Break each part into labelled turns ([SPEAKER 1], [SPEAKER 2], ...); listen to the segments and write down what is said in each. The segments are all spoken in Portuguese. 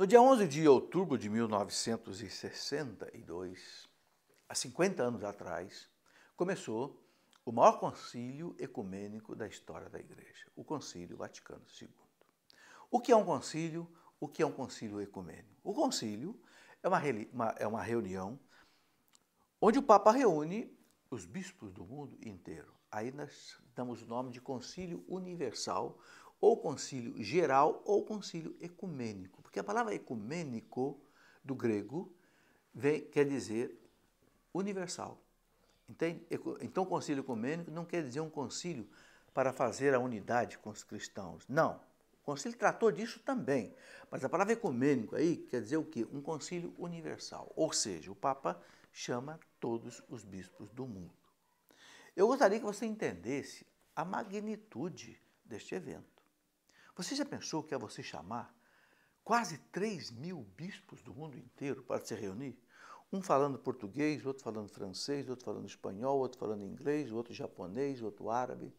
[SPEAKER 1] No dia 11 de outubro de 1962, há 50 anos atrás, começou o maior concílio ecumênico da história da Igreja, o Concílio Vaticano II. O que é um concílio? O que é um concílio ecumênico? O concílio é uma reunião onde o Papa reúne os bispos do mundo inteiro. Aí nós damos o nome de concílio universal, ou concílio geral, ou concílio ecumênico. Porque a palavra ecumênico, do grego, quer dizer universal. Entende? Então, concílio ecumênico não quer dizer um concílio para fazer a unidade com os cristãos. Não. O concílio tratou disso também. Mas a palavra ecumênico aí quer dizer o quê? Um concílio universal. Ou seja, o Papa chama todos os bispos do mundo. Eu gostaria que você entendesse a magnitude deste evento. Você já pensou que é você chamar quase 3.000 bispos do mundo inteiro para se reunir? Um falando português, outro falando francês, outro falando espanhol, outro falando inglês, outro japonês, outro árabe,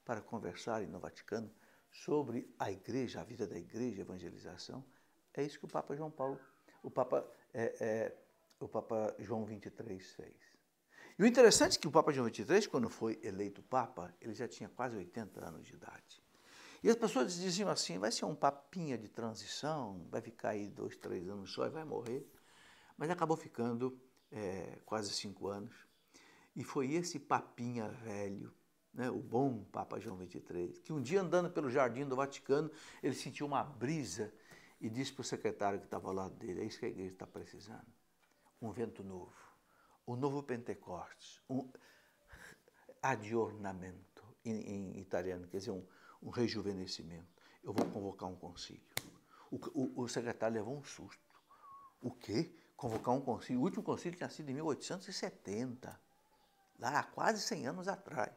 [SPEAKER 1] para conversarem no Vaticano sobre a igreja, a vida da igreja, a evangelização. É isso que o Papa João Paulo, o Papa João XXIII fez. E o interessante é que o Papa João XXIII, quando foi eleito Papa, ele já tinha quase 80 anos de idade. E as pessoas diziam assim, vai ser um papinha de transição, vai ficar aí 2, 3 anos só e vai morrer. Mas acabou ficando quase 5 anos. E foi esse papinha velho, né, o bom Papa João XXIII, que um dia andando pelo jardim do Vaticano, ele sentiu uma brisa e disse para o secretário que estava ao lado dele, é isso que a igreja está precisando, um vento novo, um novo Pentecostes, um aggiornamento, em italiano, quer dizer, um rejuvenescimento. Eu vou convocar um concílio. O secretário levou um susto. O quê? Convocar um concílio? O último concílio tinha sido em 1870, lá há quase 100 anos atrás.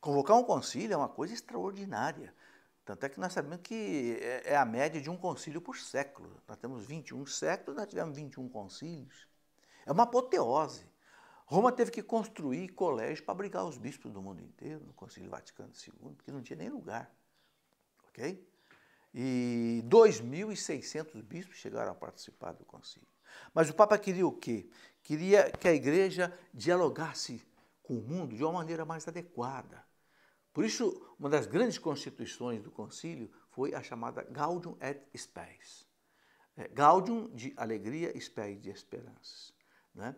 [SPEAKER 1] Convocar um concílio é uma coisa extraordinária. Tanto é que nós sabemos que é a média de um concílio por século. Nós temos 21 séculos, nós tivemos 21 concílios. É uma apoteose. Roma teve que construir colégio para abrigar os bispos do mundo inteiro, no Concílio Vaticano II, porque não tinha nem lugar. Ok? E 2.600 bispos chegaram a participar do concílio. Mas o Papa queria o quê? Queria que a igreja dialogasse com o mundo de uma maneira mais adequada. Por isso, uma das grandes constituições do concílio foi a chamada Gaudium et Spes. Gaudium de alegria, Spes de esperanças. Né?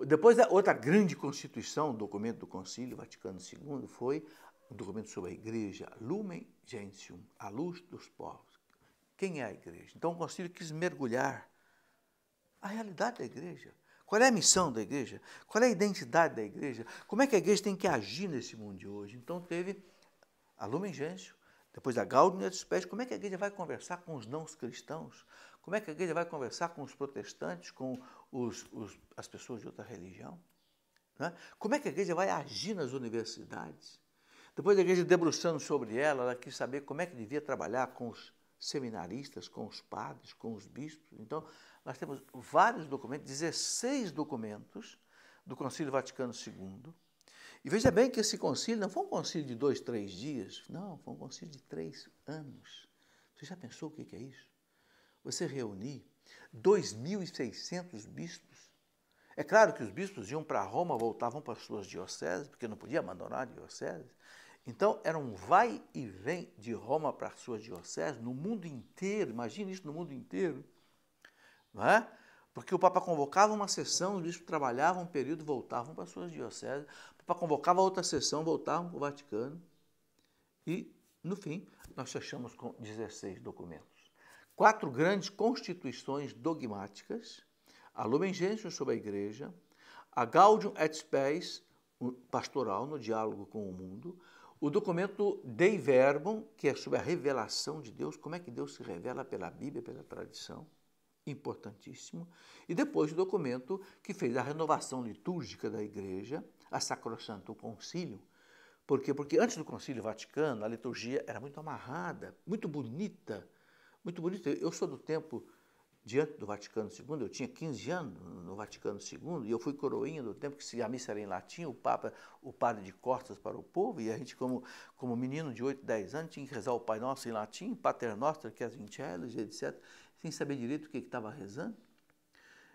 [SPEAKER 1] Depois, a outra grande constituição, documento do Concílio Vaticano II, foi um documento sobre a igreja, Lumen Gentium, a luz dos povos. Quem é a igreja? Então, o concílio quis mergulhar a realidade da igreja. Qual é a missão da igreja? Qual é a identidade da igreja? Como é que a igreja tem que agir nesse mundo de hoje? Então, teve a Lumen Gentium, depois a Gaudium et Spes. Como é que a igreja vai conversar com os não cristãos? Como é que a igreja vai conversar com os protestantes, com as pessoas de outra religião? Né? Como é que a igreja vai agir nas universidades? Depois a igreja debruçando sobre ela quis saber como é que devia trabalhar com os seminaristas, com os padres, com os bispos. Então, nós temos vários documentos, 16 documentos do Concílio Vaticano II. E veja bem que esse concílio não foi um concílio de 2, 3 dias, não, foi um concílio de 3 anos. Você já pensou o que é isso? Você reunir 2.600 bispos. É claro que os bispos iam para Roma, voltavam para as suas dioceses, porque não podia abandonar a diocese. Então, era um vai e vem de Roma para as suas dioceses, no mundo inteiro, imagine isso no mundo inteiro. Não é? Porque o Papa convocava uma sessão, os bispos trabalhavam um período, voltavam para as suas dioceses, o Papa convocava outra sessão, voltavam para o Vaticano. E, no fim, nós fechamos com 16 documentos. 4 grandes constituições dogmáticas, a Lumen Gentium sobre a Igreja, a Gaudium et Spes, pastoral, no diálogo com o mundo, o documento Dei Verbum, que é sobre a revelação de Deus, como é que Deus se revela pela Bíblia, pela tradição, importantíssimo, e depois o documento que fez a renovação litúrgica da Igreja, a Sacrosanto Concilium. Por quê? Porque antes do Concílio Vaticano, a liturgia era muito amarrada, muito bonita, muito bonita. Eu sou do tempo diante do Vaticano II, eu tinha 15 anos no Vaticano II, e eu fui coroinha do tempo que a missa era em latim, o padre de costas para o povo, e a gente, como menino de 8, 10 anos, tinha que rezar o Pai Nosso em latim, Pater Noster, que as vincelas, etc., sem saber direito o que estava rezando.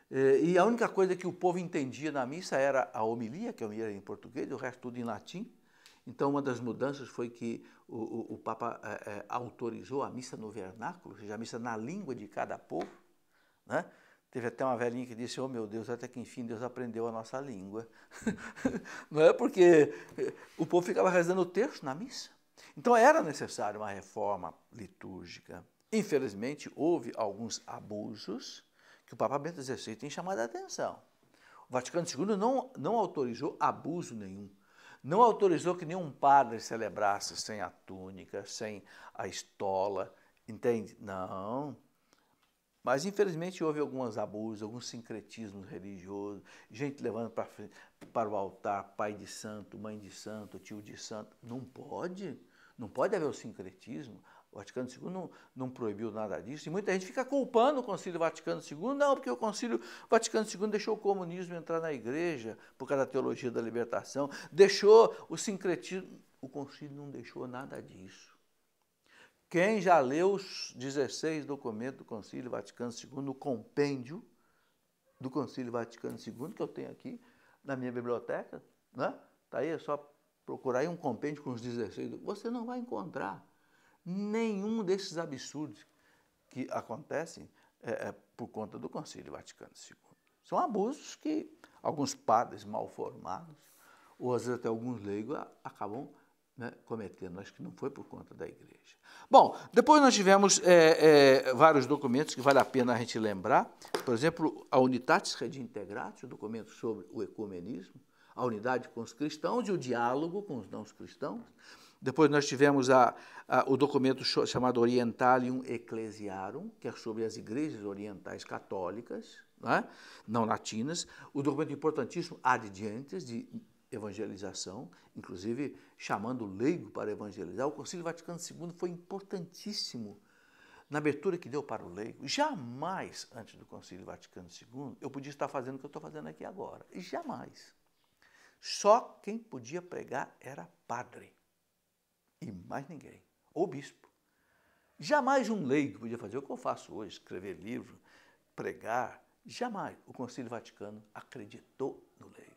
[SPEAKER 1] E a única coisa que o povo entendia na missa era a homilia, que a homilia era em português, o resto tudo em latim. Então, uma das mudanças foi que o Papa autorizou a missa no vernáculo, ou seja, a missa na língua de cada povo, né? Teve até uma velhinha que disse, oh meu Deus, até que enfim Deus aprendeu a nossa língua. Não é porque o povo ficava rezando o terço na missa. Então era necessária uma reforma litúrgica. Infelizmente, houve alguns abusos que o Papa Bento XVI tem chamado a atenção. O Vaticano II não autorizou abuso nenhum. Não autorizou que nenhum padre celebrasse sem a túnica, sem a estola, entende? Não. Mas, infelizmente, houve alguns abusos, alguns sincretismos religiosos, gente levando para o altar pai de santo, mãe de santo, tio de santo. Não pode haver o sincretismo. O Vaticano II não proibiu nada disso. E muita gente fica culpando o Concílio Vaticano II. Não, porque o Concílio Vaticano II deixou o comunismo entrar na igreja por causa da teologia da libertação, deixou o sincretismo. O Concílio não deixou nada disso. Quem já leu os 16 documentos do Concílio Vaticano II, no compêndio do Concílio Vaticano II, que eu tenho aqui na minha biblioteca, né? Tá aí, é só procurar aí um compêndio com os 16. Você não vai encontrar nenhum desses absurdos que acontecem por conta do Concílio Vaticano II. São abusos que alguns padres mal formados, ou às vezes até alguns leigos, acabam cometendo. Acho que não foi por conta da igreja. Bom, depois nós tivemos vários documentos que vale a pena a gente lembrar. Por exemplo, a Unitatis Redintegratio, o documento sobre o ecumenismo, a unidade com os cristãos e o diálogo com os não cristãos. Depois nós tivemos o documento chamado Orientalium Ecclesiarum, que é sobre as igrejas orientais católicas, não latinas. O documento importantíssimo Ad Gentes, de evangelização, inclusive chamando o leigo para evangelizar. O Concílio Vaticano II foi importantíssimo na abertura que deu para o leigo. Jamais, antes do Concílio Vaticano II, eu podia estar fazendo o que eu estou fazendo aqui agora. Jamais. Só quem podia pregar era padre. E mais ninguém. Ou bispo. Jamais um leigo podia fazer o que eu faço hoje, escrever livro, pregar. Jamais o Concílio Vaticano acreditou no leigo.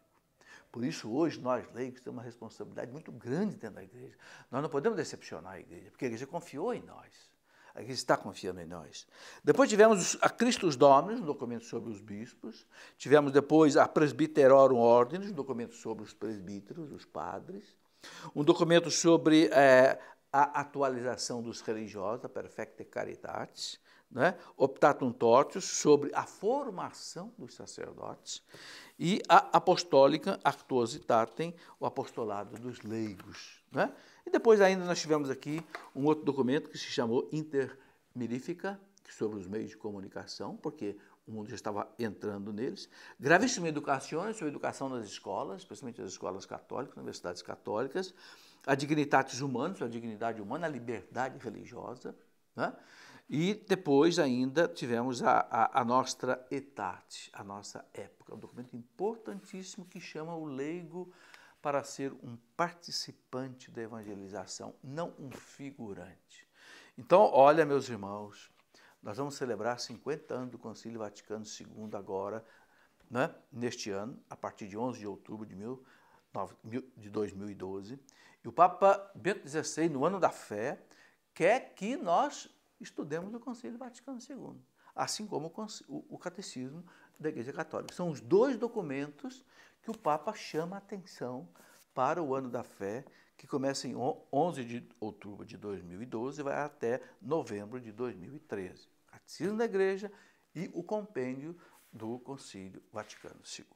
[SPEAKER 1] Por isso, hoje, nós, leigos, temos uma responsabilidade muito grande dentro da igreja. Nós não podemos decepcionar a igreja, porque a igreja confiou em nós. A igreja está confiando em nós. Depois tivemos a Christus Dominus, um documento sobre os bispos. Tivemos depois a Presbyterorum Ordinis, um documento sobre os presbíteros, os padres. Um documento sobre a atualização dos religiosos, a Perfecta Caritatis. Optatum Tortius, sobre a formação dos sacerdotes. E a Apostólica Actuositatem, o apostolado dos leigos. E depois ainda nós tivemos aqui um outro documento que se chamou Inter Mirifica, sobre os meios de comunicação, porque o mundo já estava entrando neles. Gravissima Educazione, sobre a educação nas escolas, especialmente as escolas católicas, universidades católicas. A Dignitatis Humanis, a dignidade humana, a liberdade religiosa. E depois ainda tivemos a Nostra Aetate, a nossa época, um documento importantíssimo que chama o leigo para ser um participante da evangelização, não um figurante. Então, olha, meus irmãos, nós vamos celebrar 50 anos do Concílio Vaticano II agora, neste ano, a partir de 11 de outubro de 2012. E o Papa Bento XVI, no ano da fé, quer que nós estudemos o Concílio Vaticano II, assim como o Catecismo da Igreja Católica. São os dois documentos que o Papa chama a atenção para o ano da fé, que começa em 11 de outubro de 2012 e vai até novembro de 2013. O Catecismo da Igreja e o compêndio do Concílio Vaticano II.